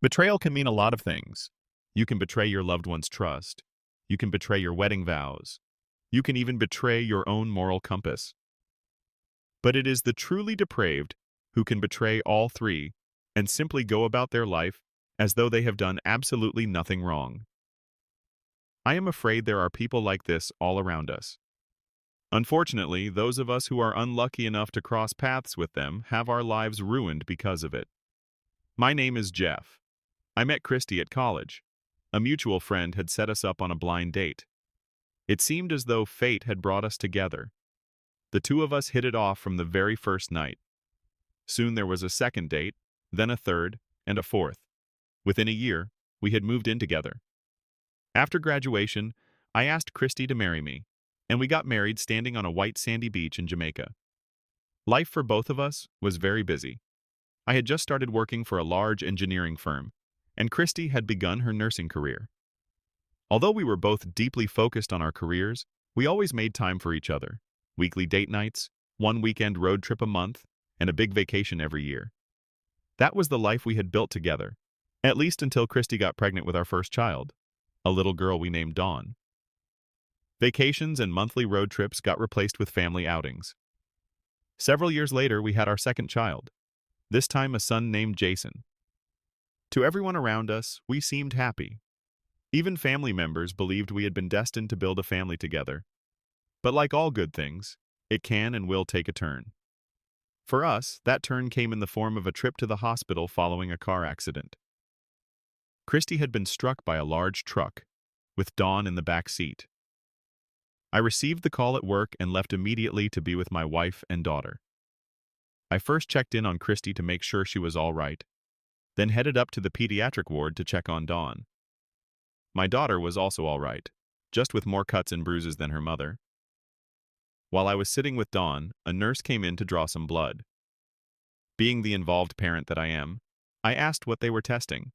Betrayal can mean a lot of things. You can betray your loved one's trust. You can betray your wedding vows. You can even betray your own moral compass. But it is the truly depraved who can betray all three and simply go about their life as though they have done absolutely nothing wrong. I am afraid there are people like this all around us. Unfortunately, those of us who are unlucky enough to cross paths with them have our lives ruined because of it. My name is Jeff. I met Christy at college. A mutual friend had set us up on a blind date. It seemed as though fate had brought us together. The two of us hit it off from the very first night. Soon there was a second date, then a third, and a fourth. Within a year, we had moved in together. After graduation, I asked Christy to marry me, and we got married standing on a white sandy beach in Jamaica. Life for both of us was very busy. I had just started working for a large engineering firm, and Christy had begun her nursing career. Although we were both deeply focused on our careers, we always made time for each other. Weekly date nights, one weekend road trip a month, and a big vacation every year. That was the life we had built together, at least until Christy got pregnant with our first child, a little girl we named Dawn. Vacations and monthly road trips got replaced with family outings. Several years later, we had our second child, this time a son named Jason. To everyone around us, we seemed happy. Even family members believed we had been destined to build a family together. But like all good things, it can and will take a turn. For us, that turn came in the form of a trip to the hospital following a car accident. Christy had been struck by a large truck, with Dawn in the back seat. I received the call at work and left immediately to be with my wife and daughter. I first checked in on Christy to make sure she was all right, then headed up to the pediatric ward to check on Dawn. My daughter was also all right, just with more cuts and bruises than her mother. While I was sitting with Dawn, a nurse came in to draw some blood. Being the involved parent that I am, I asked what they were testing.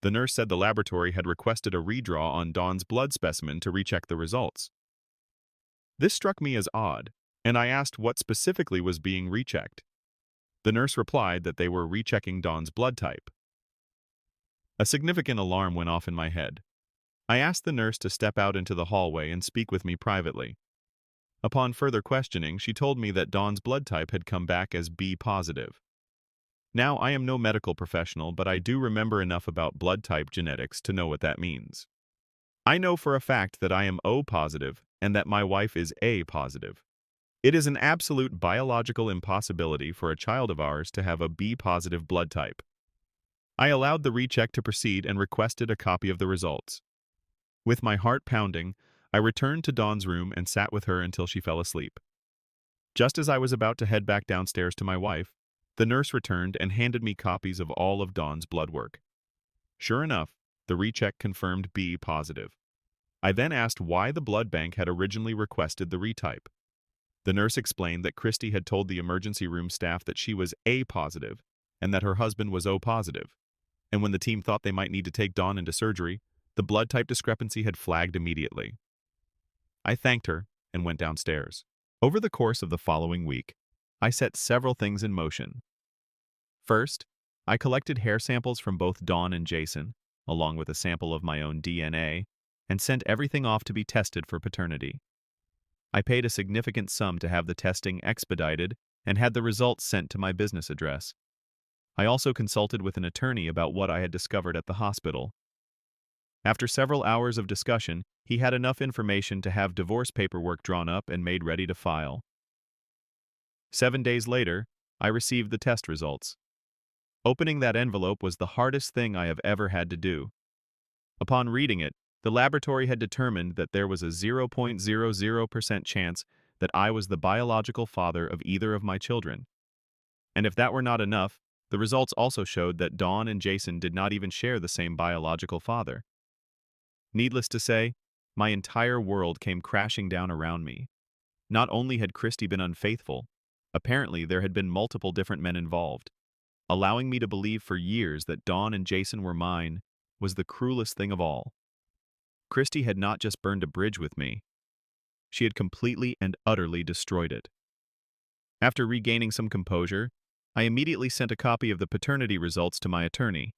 The nurse said the laboratory had requested a redraw on Dawn's blood specimen to recheck the results. This struck me as odd, and I asked what specifically was being rechecked. The nurse replied that they were rechecking Dawn's blood type. A significant alarm went off in my head. I asked the nurse to step out into the hallway and speak with me privately. Upon further questioning, she told me that Dawn's blood type had come back as B positive. Now, I am no medical professional, but I do remember enough about blood type genetics to know what that means. I know for a fact that I am O positive and that my wife is A positive. It is an absolute biological impossibility for a child of ours to have a B positive blood type. I allowed the recheck to proceed and requested a copy of the results. With my heart pounding, I returned to Dawn's room and sat with her until she fell asleep. Just as I was about to head back downstairs to my wife, the nurse returned and handed me copies of all of Dawn's blood work. Sure enough, the recheck confirmed B positive. I then asked why the blood bank had originally requested the retype. The nurse explained that Christy had told the emergency room staff that she was A positive and that her husband was O positive. And when the team thought they might need to take Dawn into surgery, the blood type discrepancy had flagged immediately. I thanked her and went downstairs. Over the course of the following week, I set several things in motion. First, I collected hair samples from both Dawn and Jason, along with a sample of my own DNA, and sent everything off to be tested for paternity. I paid a significant sum to have the testing expedited and had the results sent to my business address. I also consulted with an attorney about what I had discovered at the hospital. After several hours of discussion, he had enough information to have divorce paperwork drawn up and made ready to file. 7 days later, I received the test results. Opening that envelope was the hardest thing I have ever had to do. Upon reading it, the laboratory had determined that there was a 0.00% chance that I was the biological father of either of my children. And if that were not enough, the results also showed that Dawn and Jason did not even share the same biological father. Needless to say, my entire world came crashing down around me. Not only had Christy been unfaithful, apparently there had been multiple different men involved. Allowing me to believe for years that Dawn and Jason were mine was the cruelest thing of all. Christy had not just burned a bridge with me. She had completely and utterly destroyed it. After regaining some composure, I immediately sent a copy of the paternity results to my attorney.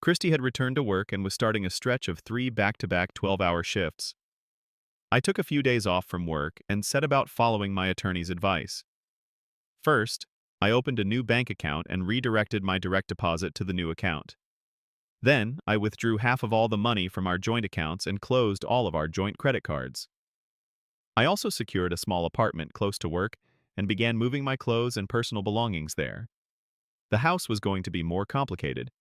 Christy had returned to work and was starting a stretch of 3 back-to-back 12-hour shifts. I took a few days off from work and set about following my attorney's advice. First, I opened a new bank account and redirected my direct deposit to the new account. Then, I withdrew half of all the money from our joint accounts and closed all of our joint credit cards. I also secured a small apartment close to work and began moving my clothes and personal belongings there. The house was going to be more complicated,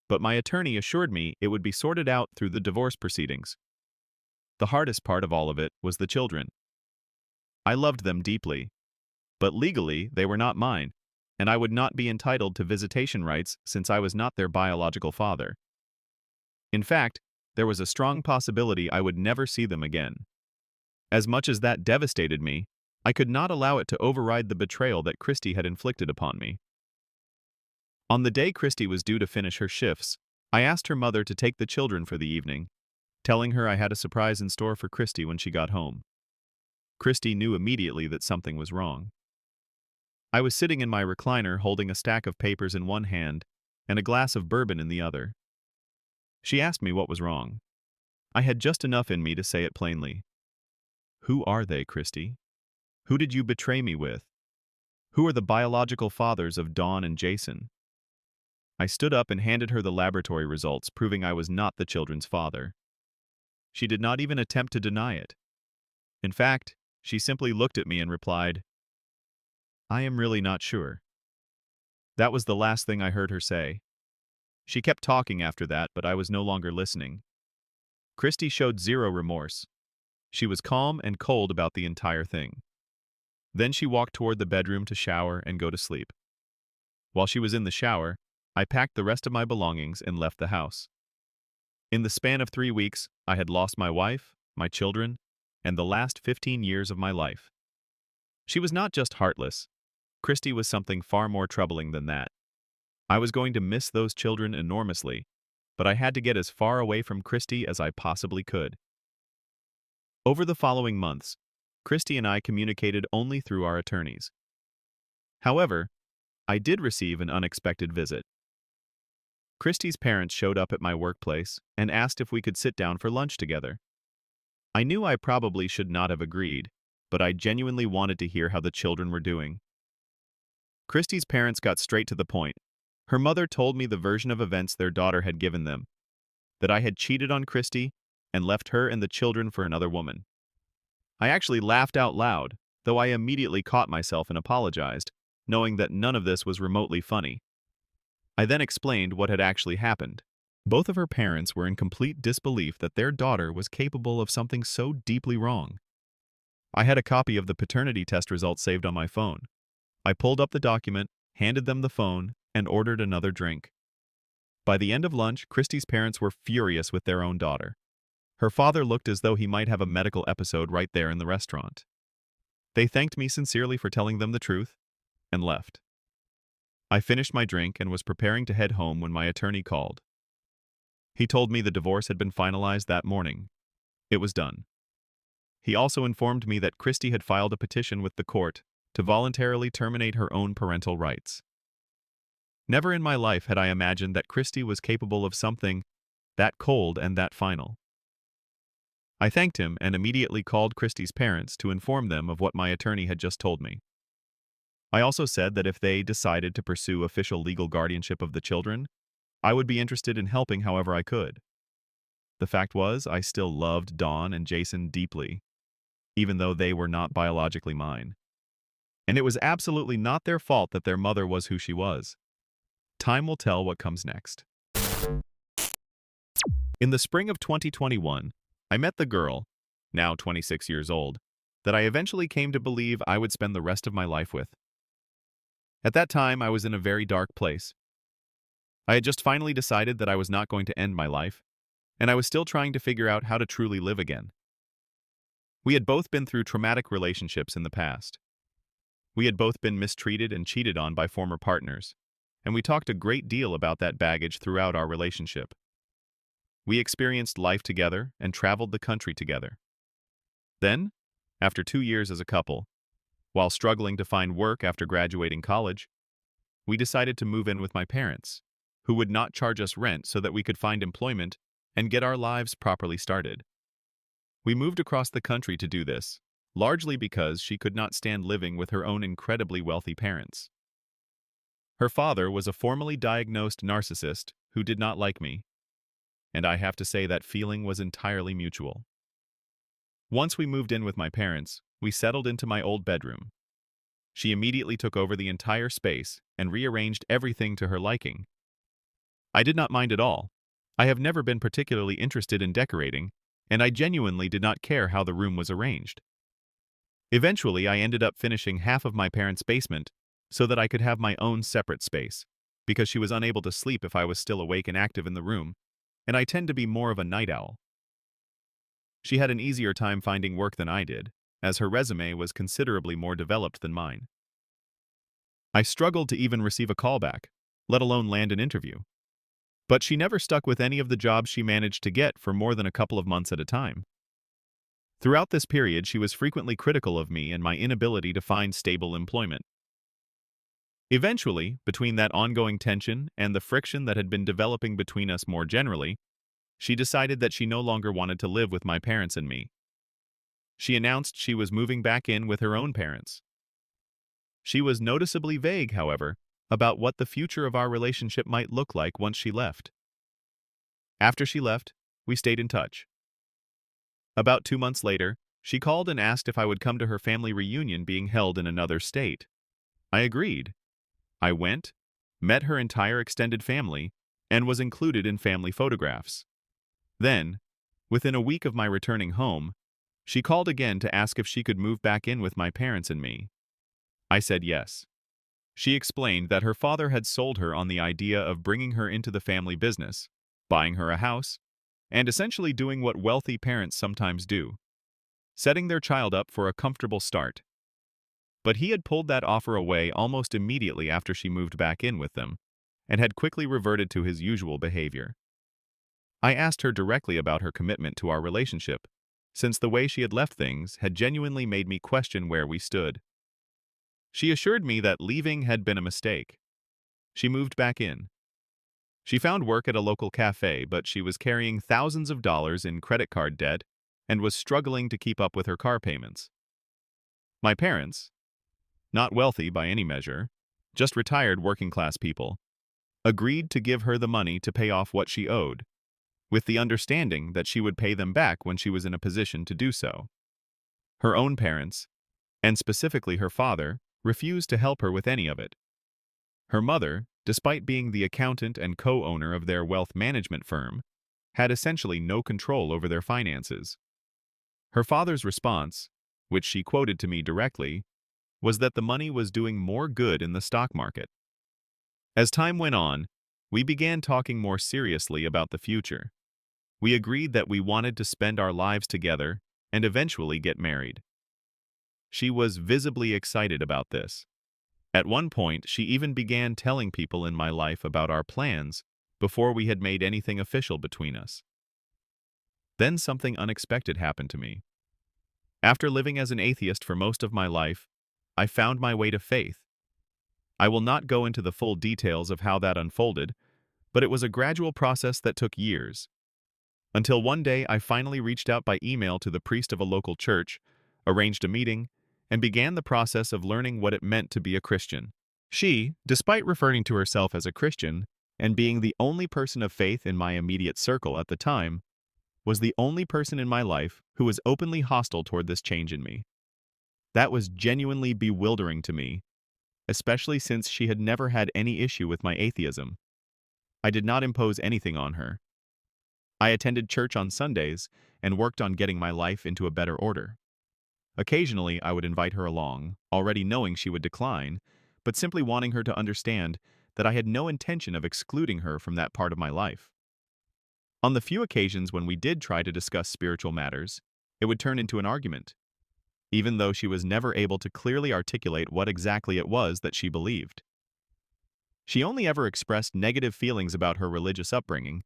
but my attorney assured me it would be sorted out through the divorce proceedings. The hardest part of all of it was the children. I loved them deeply, but legally they were not mine, and I would not be entitled to visitation rights since I was not their biological father. In fact, there was a strong possibility I would never see them again. As much as that devastated me, I could not allow it to override the betrayal that Christy had inflicted upon me. On the day Christy was due to finish her shifts, I asked her mother to take the children for the evening, telling her I had a surprise in store for Christy when she got home. Christy knew immediately that something was wrong. I was sitting in my recliner holding a stack of papers in one hand and a glass of bourbon in the other. She asked me what was wrong. I had just enough in me to say it plainly. "Who are they, Christy? Who did you betray me with? Who are the biological fathers of Dawn and Jason?" I stood up and handed her the laboratory results proving I was not the children's father. She did not even attempt to deny it. In fact, she simply looked at me and replied, "I am really not sure." That was the last thing I heard her say. She kept talking after that, but I was no longer listening. Christy showed zero remorse. She was calm and cold about the entire thing. Then she walked toward the bedroom to shower and go to sleep. While she was in the shower, I packed the rest of my belongings and left the house. In the span of 3 weeks, I had lost my wife, my children, and the last 15 years of my life. She was not just heartless. Christy was something far more troubling than that. I was going to miss those children enormously, but I had to get as far away from Christy as I possibly could. Over the following months, Christy and I communicated only through our attorneys. However, I did receive an unexpected visit. Christy's parents showed up at my workplace and asked if we could sit down for lunch together. I knew I probably should not have agreed, but I genuinely wanted to hear how the children were doing. Christy's parents got straight to the point. Her mother told me the version of events their daughter had given them, that I had cheated on Christy and left her and the children for another woman. I actually laughed out loud, though I immediately caught myself and apologized, knowing that none of this was remotely funny. I then explained what had actually happened. Both of her parents were in complete disbelief that their daughter was capable of something so deeply wrong. I had a copy of the paternity test results saved on my phone. I pulled up the document, handed them the phone, and ordered another drink. By the end of lunch, Christy's parents were furious with their own daughter. Her father looked as though he might have a medical episode right there in the restaurant. They thanked me sincerely for telling them the truth, and left. I finished my drink and was preparing to head home when my attorney called. He told me the divorce had been finalized that morning. It was done. He also informed me that Christy had filed a petition with the court to voluntarily terminate her own parental rights. Never in my life had I imagined that Christy was capable of something that cold and that final. I thanked him and immediately called Christy's parents to inform them of what my attorney had just told me. I also said that if they decided to pursue official legal guardianship of the children, I would be interested in helping however I could. The fact was, I still loved Dawn and Jason deeply, even though they were not biologically mine. And it was absolutely not their fault that their mother was who she was. Time will tell what comes next. In the spring of 2021, I met the girl, now 26 years old, that I eventually came to believe I would spend the rest of my life with. At that time, I was in a very dark place. I had just finally decided that I was not going to end my life, and I was still trying to figure out how to truly live again. We had both been through traumatic relationships in the past. We had both been mistreated and cheated on by former partners, and we talked a great deal about that baggage throughout our relationship. We experienced life together and traveled the country together. Then, after 2 years as a couple, while struggling to find work after graduating college, we decided to move in with my parents. who would not charge us rent so that we could find employment and get our lives properly started. We moved across the country to do this, largely because she could not stand living with her own incredibly wealthy parents. Her father was a formally diagnosed narcissist who did not like me, and I have to say that feeling was entirely mutual. Once we moved in with my parents, we settled into my old bedroom. She immediately took over the entire space and rearranged everything to her liking. I did not mind at all. I have never been particularly interested in decorating, and I genuinely did not care how the room was arranged. Eventually, I ended up finishing half of my parents' basement so that I could have my own separate space, because she was unable to sleep if I was still awake and active in the room, and I tend to be more of a night owl. She had an easier time finding work than I did, as her resume was considerably more developed than mine. I struggled to even receive a callback, let alone land an interview. But she never stuck with any of the jobs she managed to get for more than a couple of months at a time. Throughout this period, she was frequently critical of me and my inability to find stable employment. Eventually, between that ongoing tension and the friction that had been developing between us more generally, she decided that she no longer wanted to live with my parents and me. She announced she was moving back in with her own parents. She was noticeably vague, however, about what the future of our relationship might look like once she left. After she left, we stayed in touch. About 2 months later, she called and asked if I would come to her family reunion being held in another state. I agreed. I went, met her entire extended family, and was included in family photographs. Then, within a week of my returning home, she called again to ask if she could move back in with my parents and me. I said yes. She explained that her father had sold her on the idea of bringing her into the family business, buying her a house, and essentially doing what wealthy parents sometimes do, setting their child up for a comfortable start. But he had pulled that offer away almost immediately after she moved back in with them, and had quickly reverted to his usual behavior. I asked her directly about her commitment to our relationship, since the way she had left things had genuinely made me question where we stood. She assured me that leaving had been a mistake. She moved back in. She found work at a local cafe, but she was carrying thousands of dollars in credit card debt and was struggling to keep up with her car payments. My parents, not wealthy by any measure, just retired working-class people, agreed to give her the money to pay off what she owed, with the understanding that she would pay them back when she was in a position to do so. Her own parents, and specifically her father, refused to help her with any of it. Her mother, despite being the accountant and co-owner of their wealth management firm, had essentially no control over their finances. Her father's response, which she quoted to me directly, was that the money was doing more good in the stock market. As time went on, we began talking more seriously about the future. We agreed that we wanted to spend our lives together and eventually get married. She was visibly excited about this. At one point, she even began telling people in my life about our plans before we had made anything official between us. Then something unexpected happened to me. After living as an atheist for most of my life, I found my way to faith. I will not go into the full details of how that unfolded, but it was a gradual process that took years. Until one day I finally reached out by email to the priest of a local church, arranged a meeting, and began the process of learning what it meant to be a Christian. She, despite referring to herself as a Christian and being the only person of faith in my immediate circle at the time, was the only person in my life who was openly hostile toward this change in me. That was genuinely bewildering to me, especially since she had never had any issue with my atheism. I did not impose anything on her. I attended church on Sundays and worked on getting my life into a better order. Occasionally, I would invite her along, already knowing she would decline, but simply wanting her to understand that I had no intention of excluding her from that part of my life. On the few occasions when we did try to discuss spiritual matters, it would turn into an argument, even though she was never able to clearly articulate what exactly it was that she believed. She only ever expressed negative feelings about her religious upbringing,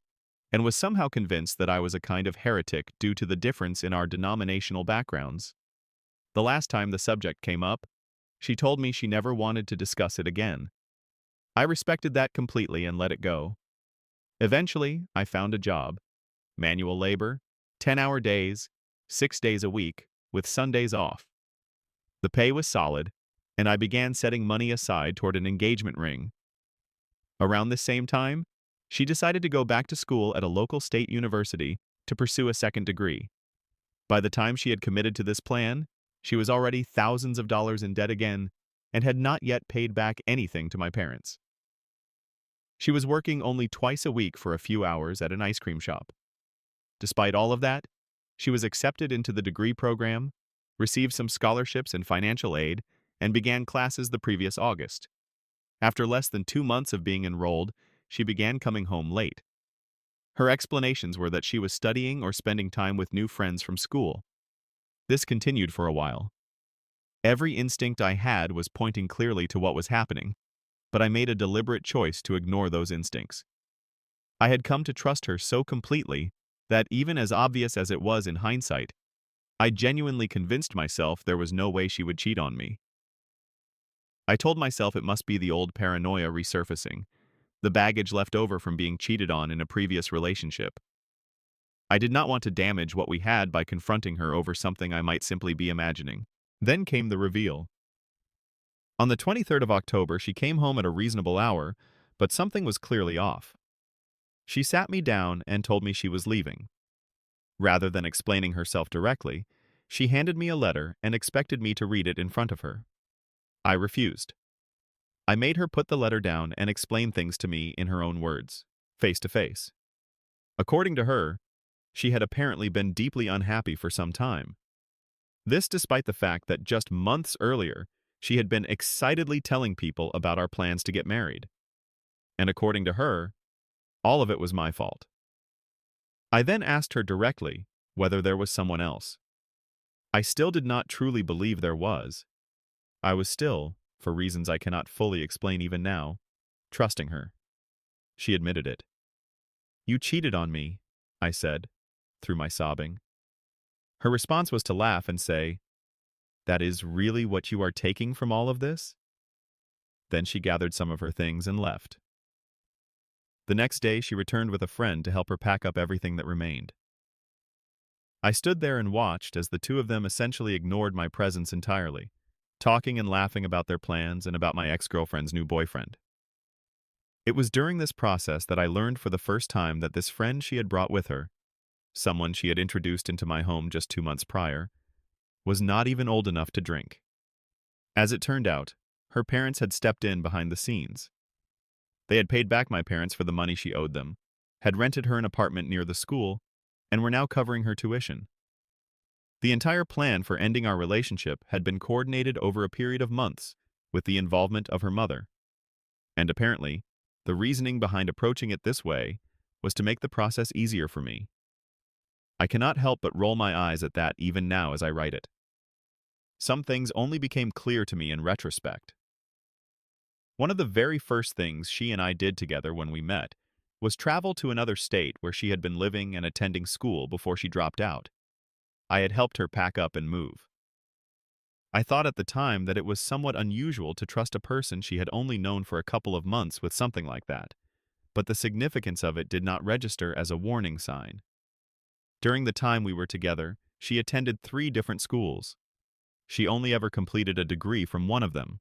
and was somehow convinced that I was a kind of heretic due to the difference in our denominational backgrounds. The last time the subject came up, she told me she never wanted to discuss it again. I respected that completely and let it go, Eventually, I found a job, manual labor, 10-hour days, 6 days a week, with Sundays off. The pay was solid, and I began setting money aside toward an engagement ring. Around the same time, she decided to go back to school at a local state university to pursue a second degree. By the time she had committed to this plan, she was already thousands of dollars in debt again and had not yet paid back anything to my parents. She was working only twice a week for a few hours at an ice cream shop. Despite all of that, she was accepted into the degree program, received some scholarships and financial aid, and began classes the previous August. After less than 2 months of being enrolled, she began coming home late. Her explanations were that she was studying or spending time with new friends from school. This continued for a while. Every instinct I had was pointing clearly to what was happening, but I made a deliberate choice to ignore those instincts. I had come to trust her so completely that, even as obvious as it was in hindsight, I genuinely convinced myself there was no way she would cheat on me. I told myself it must be the old paranoia resurfacing, the baggage left over from being cheated on in a previous relationship. I did not want to damage what we had by confronting her over something I might simply be imagining. Then came the reveal. On the 23rd of October, she came home at a reasonable hour, but something was clearly off. She sat me down and told me she was leaving. Rather than explaining herself directly, she handed me a letter and expected me to read it in front of her. I refused. I made her put the letter down and explain things to me in her own words, face to face. According to her, she had apparently been deeply unhappy for some time. This despite the fact that just months earlier, she had been excitedly telling people about our plans to get married. And according to her, all of it was my fault. I then asked her directly whether there was someone else. I still did not truly believe there was. I was still, for reasons I cannot fully explain even now, trusting her. She admitted it. "You cheated on me," I said, through my sobbing. Her response was to laugh and say, "That is really what you are taking from all of this?" Then she gathered some of her things and left. The next day, she returned with a friend to help her pack up everything that remained. I stood there and watched as the two of them essentially ignored my presence entirely, talking and laughing about their plans and about my ex-girlfriend's new boyfriend. It was during this process that I learned for the first time that this friend she had brought with her, someone she had introduced into my home just 2 months prior, was not even old enough to drink. As it turned out, her parents had stepped in behind the scenes. They had paid back my parents for the money she owed them, had rented her an apartment near the school, and were now covering her tuition. The entire plan for ending our relationship had been coordinated over a period of months with the involvement of her mother. And apparently, the reasoning behind approaching it this way was to make the process easier for me. I cannot help but roll my eyes at that even now as I write it. Some things only became clear to me in retrospect. One of the very first things she and I did together when we met was travel to another state where she had been living and attending school before she dropped out. I had helped her pack up and move. I thought at the time that it was somewhat unusual to trust a person she had only known for a couple of months with something like that, but the significance of it did not register as a warning sign. During the time we were together, she attended 3 different schools. She only ever completed a degree from one of them.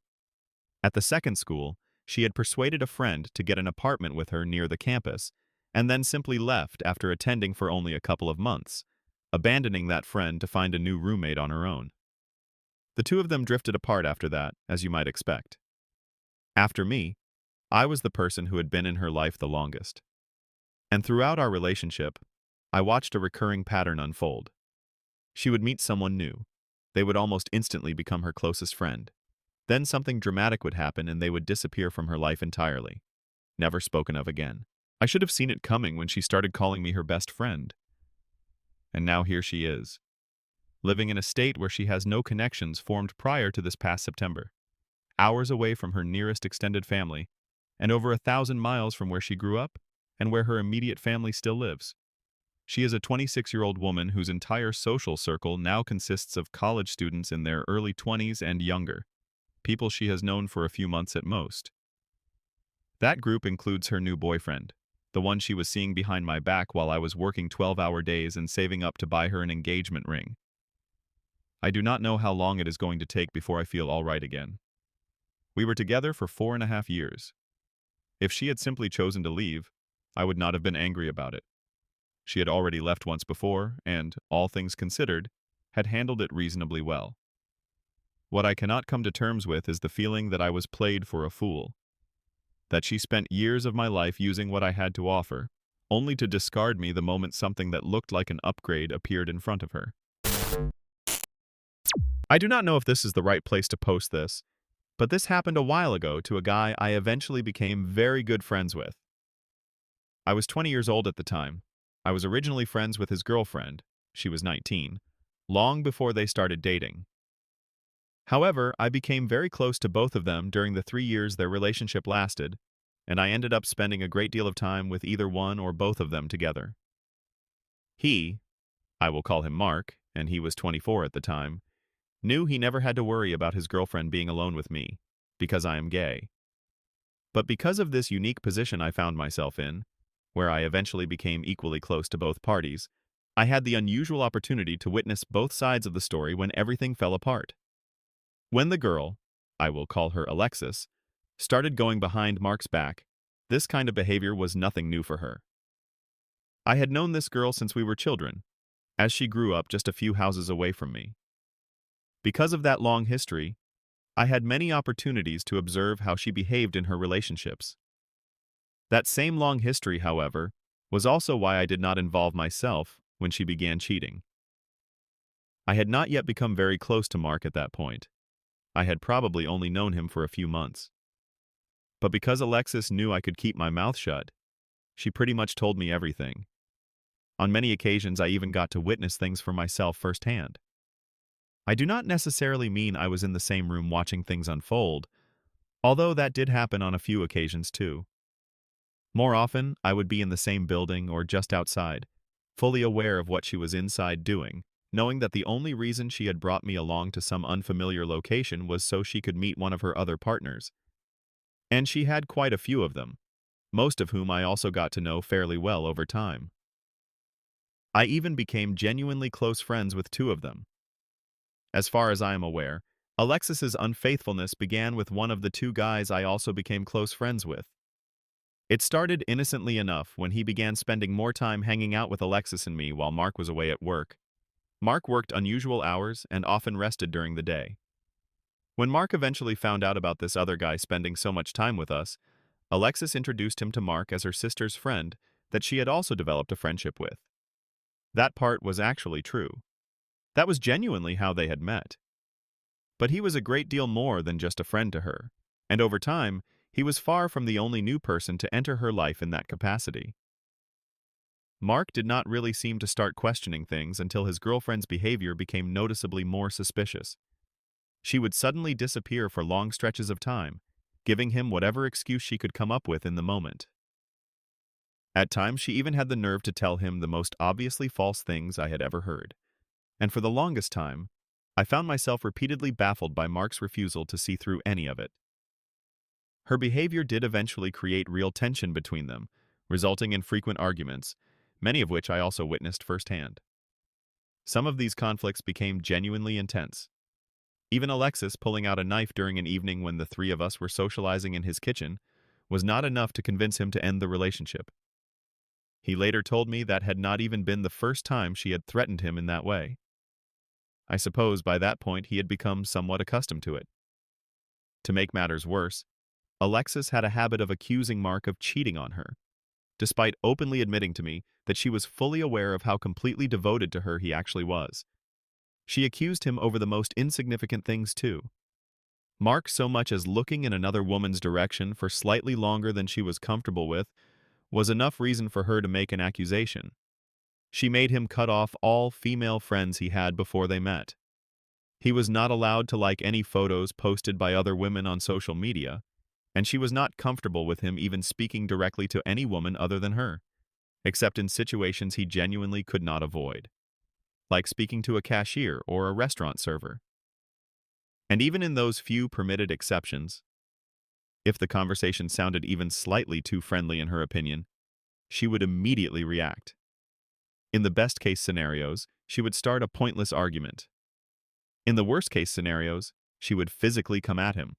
At the second school, she had persuaded a friend to get an apartment with her near the campus, and then simply left after attending for only a couple of months, abandoning that friend to find a new roommate on her own. The two of them drifted apart after that, as you might expect. After me, I was the person who had been in her life the longest. And throughout our relationship, I watched a recurring pattern unfold. She would meet someone new. They would almost instantly become her closest friend. Then something dramatic would happen and they would disappear from her life entirely, never spoken of again. I should have seen it coming when she started calling me her best friend. And now here she is, living in a state where she has no connections formed prior to this past September, hours away from her nearest extended family, and over 1,000 miles from where she grew up and where her immediate family still lives. She is a 26-year-old woman whose entire social circle now consists of college students in their early 20s and younger, people she has known for a few months at most. That group includes her new boyfriend, the one she was seeing behind my back while I was working 12-hour days and saving up to buy her an engagement ring. I do not know how long it is going to take before I feel all right again. We were together for 4.5 years. If she had simply chosen to leave, I would not have been angry about it. She had already left once before and, all things considered, had handled it reasonably well. What I cannot come to terms with is the feeling that I was played for a fool, that she spent years of my life using what I had to offer, only to discard me the moment something that looked like an upgrade appeared in front of her. I do not know if this is the right place to post this, but this happened a while ago to a guy I eventually became very good friends with. I was 20 years old at the time. I was originally friends with his girlfriend, she was 19, long before they started dating. However, I became very close to both of them during the 3 years their relationship lasted, and I ended up spending a great deal of time with either one or both of them together. He, I will call him Mark, and he was 24 at the time, knew he never had to worry about his girlfriend being alone with me, because I am gay. But because of this unique position I found myself in, where I eventually became equally close to both parties, I had the unusual opportunity to witness both sides of the story when everything fell apart. When the girl, I will call her Alexis, started going behind Mark's back, this kind of behavior was nothing new for her. I had known this girl since we were children, as she grew up just a few houses away from me. Because of that long history, I had many opportunities to observe how she behaved in her relationships. That same long history, however, was also why I did not involve myself when she began cheating. I had not yet become very close to Mark at that point. I had probably only known him for a few months. But because Alexis knew I could keep my mouth shut, she pretty much told me everything. On many occasions, I even got to witness things for myself firsthand. I do not necessarily mean I was in the same room watching things unfold, although that did happen on a few occasions too. More often, I would be in the same building or just outside, fully aware of what she was inside doing, knowing that the only reason she had brought me along to some unfamiliar location was so she could meet one of her other partners. And she had quite a few of them, most of whom I also got to know fairly well over time. I even became genuinely close friends with two of them. As far as I am aware, Alexis's unfaithfulness began with one of the two guys I also became close friends with. It started innocently enough when he began spending more time hanging out with Alexis and me while Mark was away at work. Mark worked unusual hours and often rested during the day. When Mark eventually found out about this other guy spending so much time with us, Alexis introduced him to Mark as her sister's friend that she had also developed a friendship with. That part was actually true. That was genuinely how they had met. But he was a great deal more than just a friend to her, and over time, he was far from the only new person to enter her life in that capacity. Mark did not really seem to start questioning things until his girlfriend's behavior became noticeably more suspicious. She would suddenly disappear for long stretches of time, giving him whatever excuse she could come up with in the moment. At times, she even had the nerve to tell him the most obviously false things I had ever heard. And for the longest time, I found myself repeatedly baffled by Mark's refusal to see through any of it. Her behavior did eventually create real tension between them, resulting in frequent arguments, many of which I also witnessed firsthand. Some of these conflicts became genuinely intense. Even Alexis pulling out a knife during an evening when the three of us were socializing in his kitchen was not enough to convince him to end the relationship. He later told me that had not even been the first time she had threatened him in that way. I suppose by that point he had become somewhat accustomed to it. To make matters worse, Alexis had a habit of accusing Mark of cheating on her, despite openly admitting to me that she was fully aware of how completely devoted to her he actually was. She accused him over the most insignificant things too. Mark so much as looking in another woman's direction for slightly longer than she was comfortable with was enough reason for her to make an accusation. She made him cut off all female friends he had before they met. He was not allowed to like any photos posted by other women on social media, and she was not comfortable with him even speaking directly to any woman other than her, except in situations he genuinely could not avoid, like speaking to a cashier or a restaurant server. And even in those few permitted exceptions, if the conversation sounded even slightly too friendly in her opinion, she would immediately react. In the best-case scenarios, she would start a pointless argument. In the worst-case scenarios, she would physically come at him.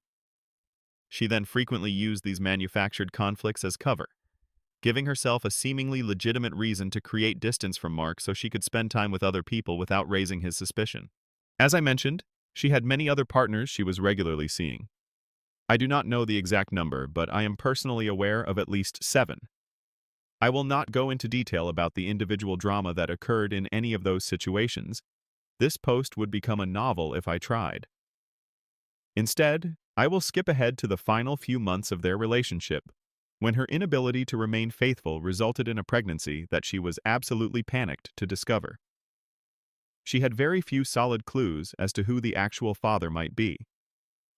She then frequently used these manufactured conflicts as cover, giving herself a seemingly legitimate reason to create distance from Mark so she could spend time with other people without raising his suspicion. As I mentioned, she had many other partners she was regularly seeing. I do not know the exact number, but I am personally aware of at least 7. I will not go into detail about the individual drama that occurred in any of those situations. This post would become a novel if I tried. Instead, I will skip ahead to the final few months of their relationship, when her inability to remain faithful resulted in a pregnancy that she was absolutely panicked to discover. She had very few solid clues as to who the actual father might be.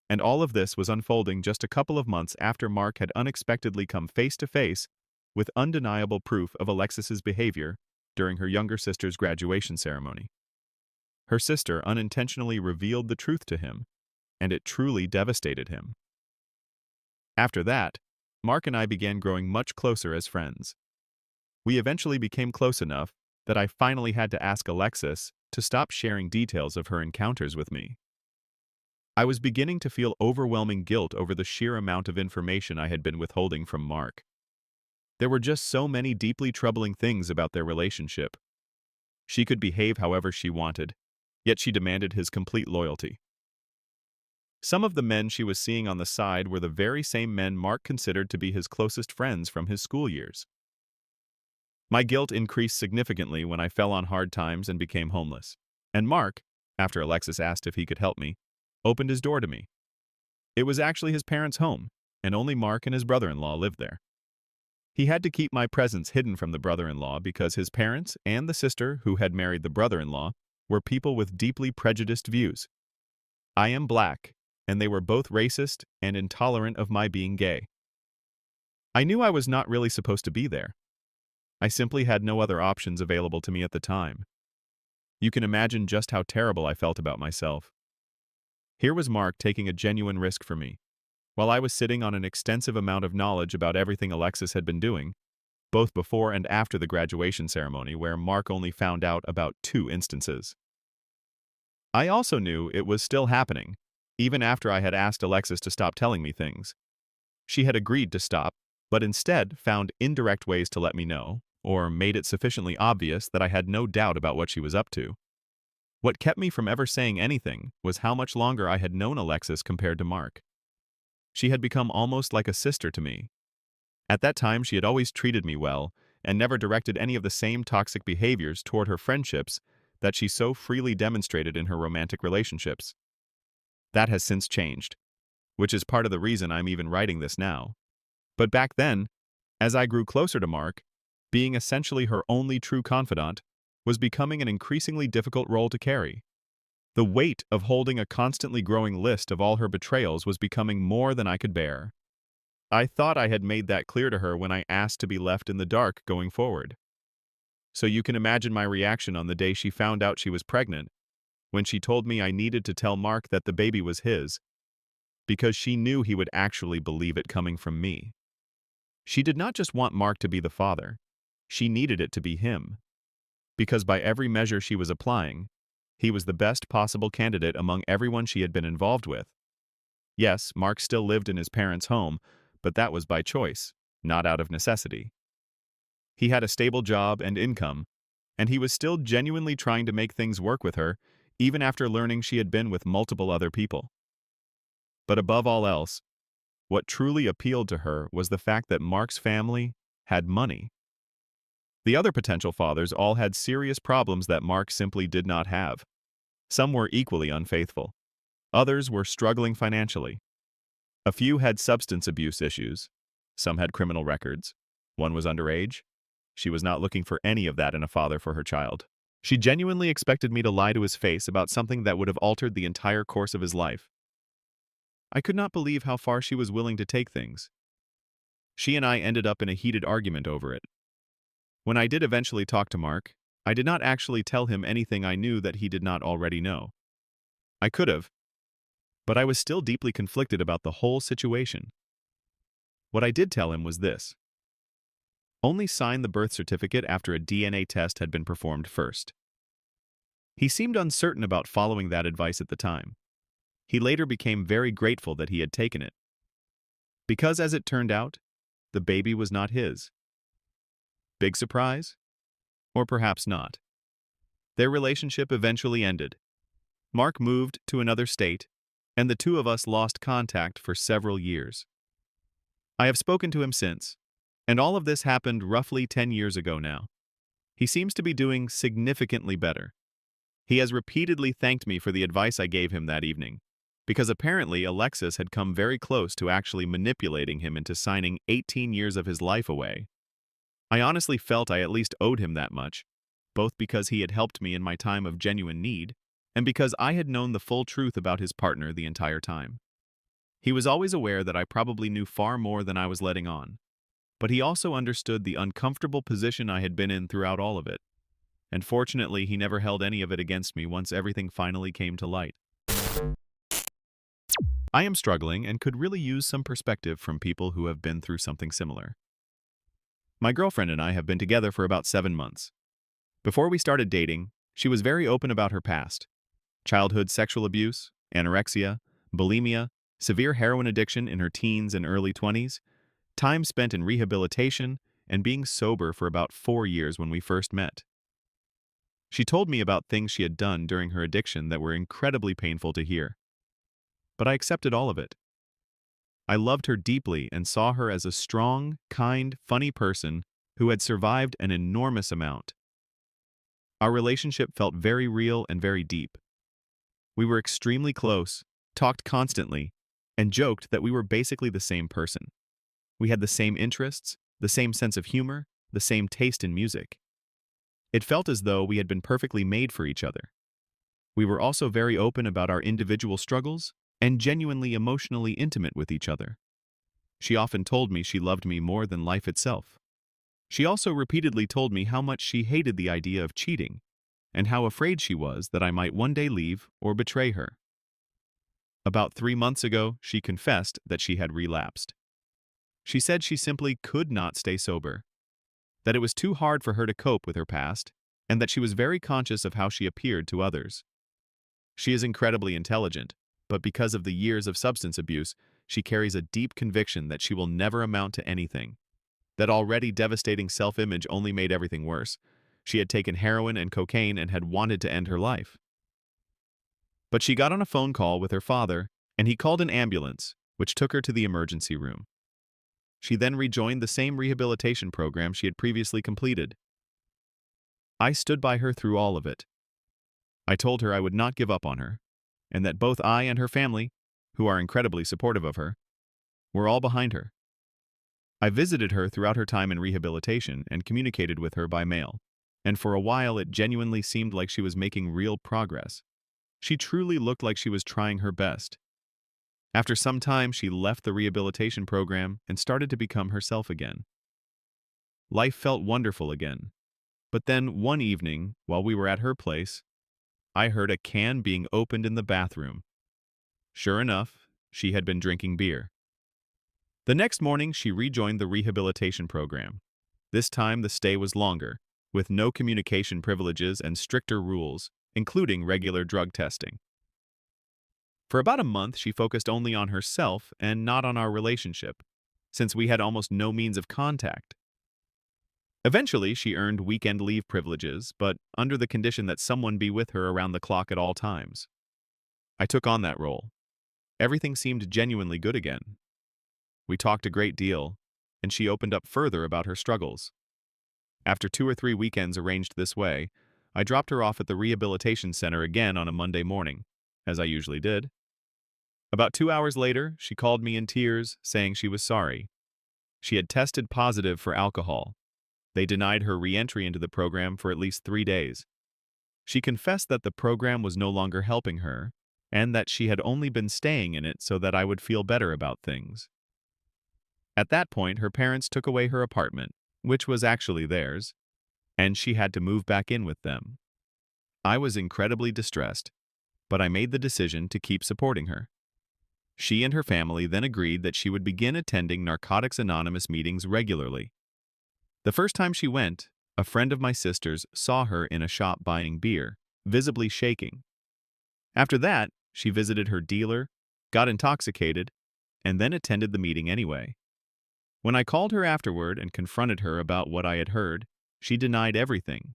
And all of this was unfolding just a couple of months after Mark had unexpectedly come face to face with undeniable proof of Alexis's behavior during her younger sister's graduation ceremony. Her sister unintentionally revealed the truth to him, and it truly devastated him. After that, Mark and I began growing much closer as friends. We eventually became close enough that I finally had to ask Alexis to stop sharing details of her encounters with me. I was beginning to feel overwhelming guilt over the sheer amount of information I had been withholding from Mark. There were just so many deeply troubling things about their relationship. She could behave however she wanted, yet she demanded his complete loyalty. Some of the men she was seeing on the side were the very same men Mark considered to be his closest friends from his school years. My guilt increased significantly when I fell on hard times and became homeless. And Mark, after Alexis asked if he could help me, opened his door to me. It was actually his parents' home, and only Mark and his brother-in-law lived there. He had to keep my presence hidden from the brother-in-law because his parents and the sister who had married the brother-in-law were people with deeply prejudiced views. I am black, and they were both racist and intolerant of my being gay. I knew I was not really supposed to be there. I simply had no other options available to me at the time. You can imagine just how terrible I felt about myself. Here was Mark taking a genuine risk for me, while I was sitting on an extensive amount of knowledge about everything Alexis had been doing, both before and after the graduation ceremony, where Mark only found out about 2 instances. I also knew it was still happening, even after I had asked Alexis to stop telling me things. She had agreed to stop, but instead found indirect ways to let me know, or made it sufficiently obvious that I had no doubt about what she was up to. What kept me from ever saying anything was how much longer I had known Alexis compared to Mark. She had become almost like a sister to me. At that time, she had always treated me well and never directed any of the same toxic behaviors toward her friendships that she so freely demonstrated in her romantic relationships. That has since changed, which is part of the reason I'm even writing this now. But back then, as I grew closer to Mark, being essentially her only true confidant was becoming an increasingly difficult role to carry. The weight of holding a constantly growing list of all her betrayals was becoming more than I could bear. I thought I had made that clear to her when I asked to be left in the dark going forward. So you can imagine my reaction on the day she found out she was pregnant, when she told me I needed to tell Mark that the baby was his, because she knew he would actually believe it coming from me. She did not just want Mark to be the father, she needed it to be him. Because by every measure she was applying, he was the best possible candidate among everyone she had been involved with. Yes, Mark still lived in his parents' home, but that was by choice, not out of necessity. He had a stable job and income, and he was still genuinely trying to make things work with her, even after learning she had been with multiple other people. But above all else, what truly appealed to her was the fact that Mark's family had money. The other potential fathers all had serious problems that Mark simply did not have. Some were equally unfaithful. Others were struggling financially. A few had substance abuse issues. Some had criminal records. One was underage. She was not looking for any of that in a father for her child. She genuinely expected me to lie to his face about something that would have altered the entire course of his life. I could not believe how far she was willing to take things. She and I ended up in a heated argument over it. When I did eventually talk to Mark, I did not actually tell him anything I knew that he did not already know. I could have, but I was still deeply conflicted about the whole situation. What I did tell him was this: only sign the birth certificate after a DNA test had been performed first. He seemed uncertain about following that advice at the time. He later became very grateful that he had taken it, because as it turned out, the baby was not his. Big surprise? Or perhaps not. Their relationship eventually ended. Mark moved to another state, and the two of us lost contact for several years. I have spoken to him since, and all of this happened roughly 10 years ago now. He seems to be doing significantly better. He has repeatedly thanked me for the advice I gave him that evening, because apparently Alexis had come very close to actually manipulating him into signing 18 years of his life away. I honestly felt I at least owed him that much, both because he had helped me in my time of genuine need, and because I had known the full truth about his partner the entire time. He was always aware that I probably knew far more than I was letting on, but he also understood the uncomfortable position I had been in throughout all of it, and fortunately he never held any of it against me once everything finally came to light. I am struggling and could really use some perspective from people who have been through something similar. My girlfriend and I have been together for about 7 months. Before we started dating, she was very open about her past: childhood sexual abuse, anorexia, bulimia, severe heroin addiction in her teens and early 20s, time spent in rehabilitation, and being sober for about 4 years when we first met. She told me about things she had done during her addiction that were incredibly painful to hear. But I accepted all of it. I loved her deeply and saw her as a strong, kind, funny person who had survived an enormous amount. Our relationship felt very real and very deep. We were extremely close, talked constantly, and joked that we were basically the same person. We had the same interests, the same sense of humor, the same taste in music. It felt as though we had been perfectly made for each other. We were also very open about our individual struggles and genuinely emotionally intimate with each other. She often told me she loved me more than life itself. She also repeatedly told me how much she hated the idea of cheating, and how afraid she was that I might one day leave or betray her. About 3 months ago, she confessed that she had relapsed. She said she simply could not stay sober, that it was too hard for her to cope with her past, and that she was very conscious of how she appeared to others. She is incredibly intelligent, but because of the years of substance abuse, she carries a deep conviction that she will never amount to anything. That already devastating self-image only made everything worse. She had taken heroin and cocaine and had wanted to end her life. But she got on a phone call with her father, and he called an ambulance, which took her to the emergency room. She then rejoined the same rehabilitation program she had previously completed. I stood by her through all of it. I told her I would not give up on her, and that both I and her family, who are incredibly supportive of her, were all behind her. I visited her throughout her time in rehabilitation and communicated with her by mail, and for a while it genuinely seemed like she was making real progress. She truly looked like she was trying her best. After some time, she left the rehabilitation program and started to become herself again. Life felt wonderful again. But then, one evening, while we were at her place, I heard a can being opened in the bathroom. Sure enough, she had been drinking beer. The next morning, she rejoined the rehabilitation program. This time, the stay was longer, with no communication privileges and stricter rules, including regular drug testing. For about a month, she focused only on herself and not on our relationship, since we had almost no means of contact. Eventually, she earned weekend leave privileges, but under the condition that someone be with her around the clock at all times. I took on that role. Everything seemed genuinely good again. We talked a great deal, and she opened up further about her struggles. After 2 or 3 weekends arranged this way, I dropped her off at the rehabilitation center again on a Monday morning, as I usually did. About 2 hours later, she called me in tears, saying she was sorry. She had tested positive for alcohol. They denied her re-entry into the program for at least 3 days. She confessed that the program was no longer helping her, and that she had only been staying in it so that I would feel better about things. At that point, her parents took away her apartment, which was actually theirs, and she had to move back in with them. I was incredibly distressed, but I made the decision to keep supporting her. She and her family then agreed that she would begin attending Narcotics Anonymous meetings regularly. The first time she went, a friend of my sister's saw her in a shop buying beer, visibly shaking. After that, she visited her dealer, got intoxicated, and then attended the meeting anyway. When I called her afterward and confronted her about what I had heard, she denied everything.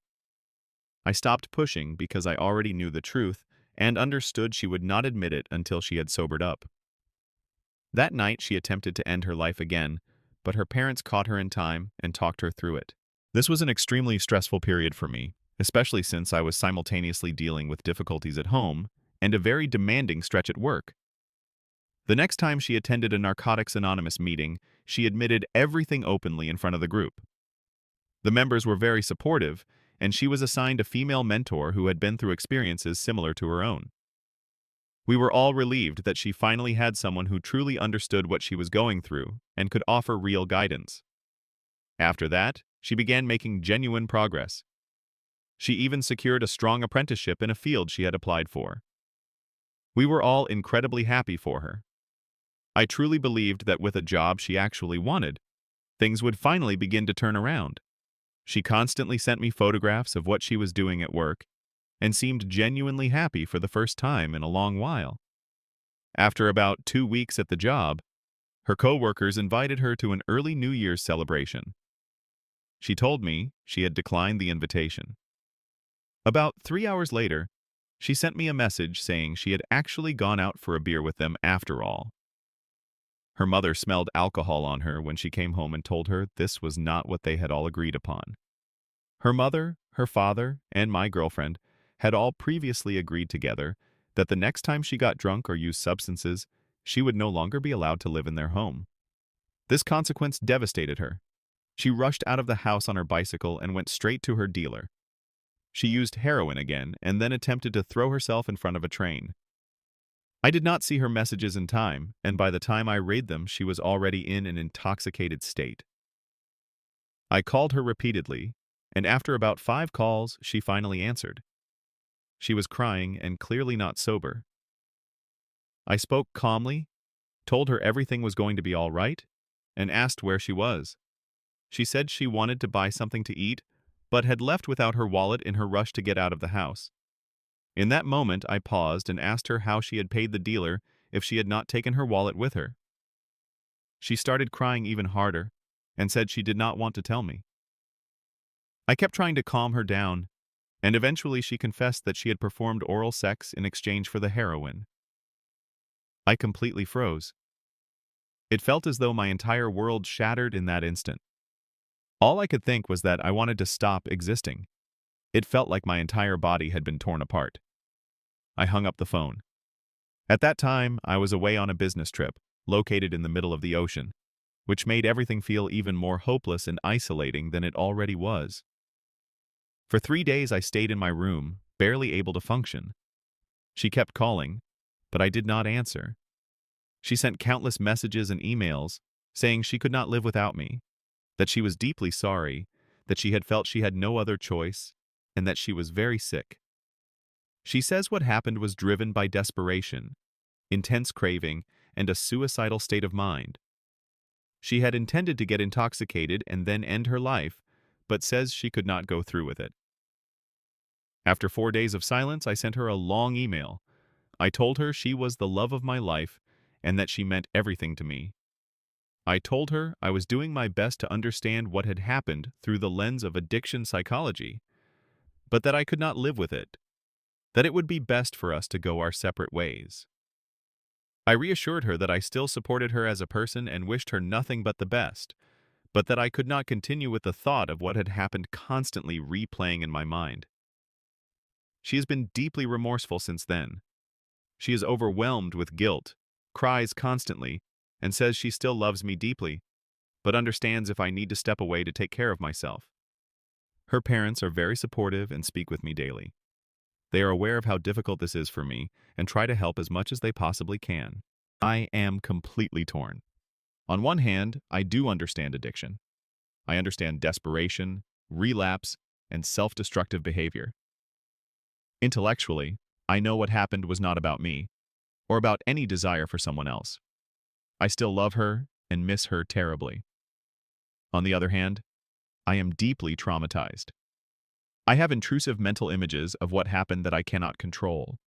I stopped pushing because I already knew the truth and understood she would not admit it until she had sobered up. That night she attempted to end her life again, but her parents caught her in time and talked her through it. This was an extremely stressful period for me, especially since I was simultaneously dealing with difficulties at home and a very demanding stretch at work. The next time she attended a Narcotics Anonymous meeting, she admitted everything openly in front of the group. The members were very supportive, and she was assigned a female mentor who had been through experiences similar to her own. We were all relieved that she finally had someone who truly understood what she was going through and could offer real guidance. After that, she began making genuine progress. She even secured a strong apprenticeship in a field she had applied for. We were all incredibly happy for her. I truly believed that with a job she actually wanted, things would finally begin to turn around. She constantly sent me photographs of what she was doing at work and seemed genuinely happy for the first time in a long while. After about 2 weeks at the job, her coworkers invited her to an early New Year's celebration. She told me she had declined the invitation. About 3 hours later, she sent me a message saying she had actually gone out for a beer with them after all. Her mother smelled alcohol on her when she came home and told her this was not what they had all agreed upon. Her mother, her father, and my girlfriend had all previously agreed together that the next time she got drunk or used substances, she would no longer be allowed to live in their home. This consequence devastated her. She rushed out of the house on her bicycle and went straight to her dealer. She used heroin again and then attempted to throw herself in front of a train. I did not see her messages in time, and by the time I read them, she was already in an intoxicated state. I called her repeatedly, and after about 5 calls, she finally answered. She was crying and clearly not sober. I spoke calmly, told her everything was going to be all right, and asked where she was. She said she wanted to buy something to eat, but had left without her wallet in her rush to get out of the house. In that moment, I paused and asked her how she had paid the dealer if she had not taken her wallet with her. She started crying even harder and said she did not want to tell me. I kept trying to calm her down, and eventually she confessed that she had performed oral sex in exchange for the heroin. I completely froze. It felt as though my entire world shattered in that instant. All I could think was that I wanted to stop existing. It felt like my entire body had been torn apart. I hung up the phone. At that time, I was away on a business trip, located in the middle of the ocean, which made everything feel even more hopeless and isolating than it already was. For 3 days I stayed in my room, barely able to function. She kept calling, but I did not answer. She sent countless messages and emails, saying she could not live without me, that she was deeply sorry, that she had felt she had no other choice, and that she was very sick. She says what happened was driven by desperation, intense craving, and a suicidal state of mind. She had intended to get intoxicated and then end her life, but says she could not go through with it. After 4 days of silence, I sent her a long email. I told her she was the love of my life and that she meant everything to me. I told her I was doing my best to understand what had happened through the lens of addiction psychology, but that I could not live with it, that it would be best for us to go our separate ways. I reassured her that I still supported her as a person and wished her nothing but the best, but that I could not continue with the thought of what had happened constantly replaying in my mind. She has been deeply remorseful since then. She is overwhelmed with guilt, cries constantly, and says she still loves me deeply, but understands if I need to step away to take care of myself. Her parents are very supportive and speak with me daily. They are aware of how difficult this is for me and try to help as much as they possibly can. I am completely torn. On one hand, I do understand addiction. I understand desperation, relapse, and self-destructive behavior. Intellectually, I know what happened was not about me, or about any desire for someone else. I still love her and miss her terribly. On the other hand, I am deeply traumatized. I have intrusive mental images of what happened that I cannot control,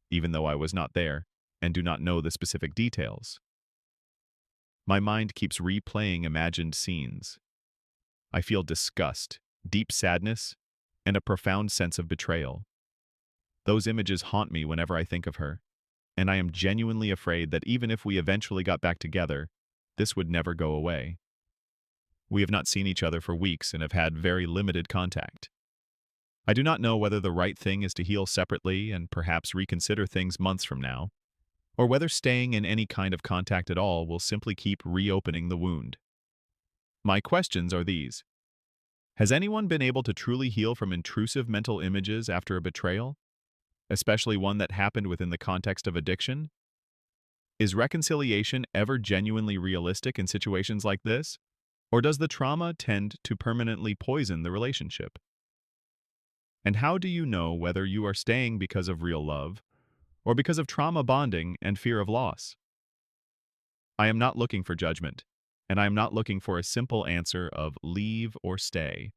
even though I was not there and do not know the specific details. My mind keeps replaying imagined scenes. I feel disgust, deep sadness, and a profound sense of betrayal. Those images haunt me whenever I think of her, and I am genuinely afraid that even if we eventually got back together, this would never go away. We have not seen each other for weeks and have had very limited contact. I do not know whether the right thing is to heal separately and perhaps reconsider things months from now, or whether staying in any kind of contact at all will simply keep reopening the wound. My questions are these. Has anyone been able to truly heal from intrusive mental images after a betrayal, especially one that happened within the context of addiction? Is reconciliation ever genuinely realistic in situations like this, or does the trauma tend to permanently poison the relationship? And how do you know whether you are staying because of real love or because of trauma bonding and fear of loss? I am not looking for judgment, and I am not looking for a simple answer of leave or stay.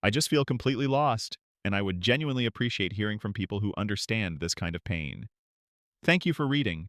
I just feel completely lost, and I would genuinely appreciate hearing from people who understand this kind of pain. Thank you for reading.